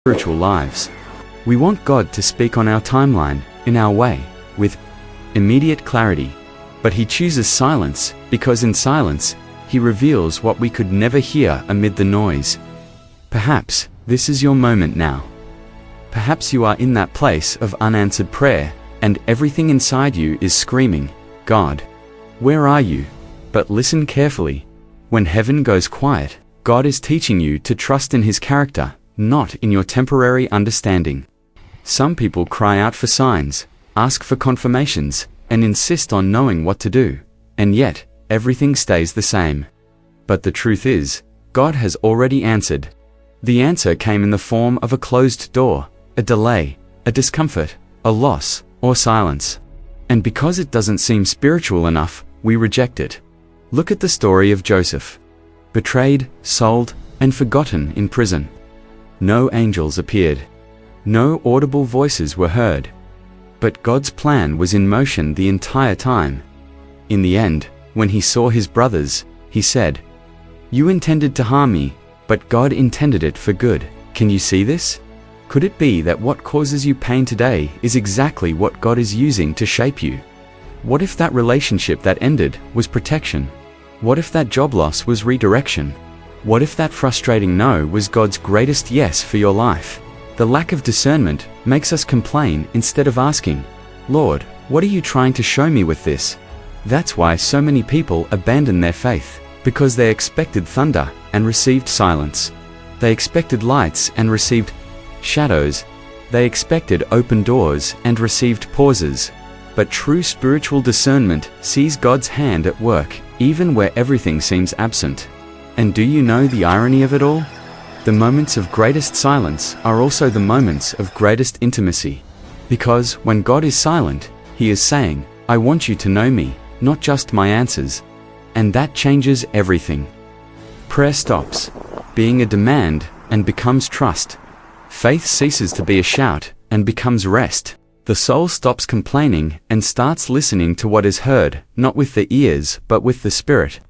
spiritual lives. We want God to speak on our timeline, in our way, with immediate clarity. But He chooses silence, because in silence, He reveals what we could never hear amid the noise. Perhaps this is your moment now. Perhaps you are in that place of unanswered prayer, and everything inside you is screaming, God, where are you? But listen carefully. When heaven goes quiet, God is teaching you to trust in His character, not in your temporary understanding. Some people cry out for signs, ask for confirmations, and insist on knowing what to do, and yet, everything stays the same. But the truth is, God has already answered. The answer came in the form of a closed door, a delay, a discomfort, a loss, or silence. And because it doesn't seem spiritual enough, we reject it. Look at the story of Joseph. Betrayed, sold, and forgotten in prison. No angels appeared. No audible voices were heard. But God's plan was in motion the entire time. In the end, when he saw his brothers, he said, "You intended to harm me, but God intended it for good." Can you see this? Could it be that what causes you pain today is exactly what God is using to shape you? What if that relationship that ended was protection? What if that job loss was redirection? What if that frustrating no was God's greatest yes for your life? The lack of discernment makes us complain instead of asking, "Lord, what are you trying to show me with this?" That's why so many people abandon their faith, because they expected thunder and received silence. They expected lights and received shadows. They expected open doors and received pauses. But true spiritual discernment sees God's hand at work, even where everything seems absent. And do you know the irony of it all? The moments of greatest silence are also the moments of greatest intimacy. Because when God is silent, He is saying, "I want you to know me, not just my answers." And that changes everything. Prayer stops being a demand and becomes trust. Faith ceases to be a shout and becomes rest. The soul stops complaining and starts listening to what is heard, not with the ears, but with the Spirit.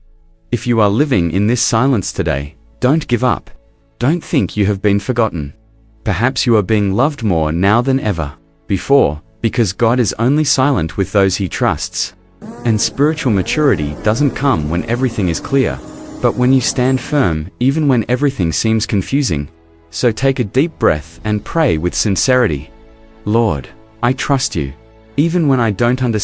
If you are living in this silence today, don't give up. Don't think you have been forgotten. Perhaps you are being loved more now than ever before, because God is only silent with those He trusts. And spiritual maturity doesn't come when everything is clear, but when you stand firm, even when everything seems confusing. So take a deep breath and pray with sincerity. Lord, I trust you, even when I don't understand.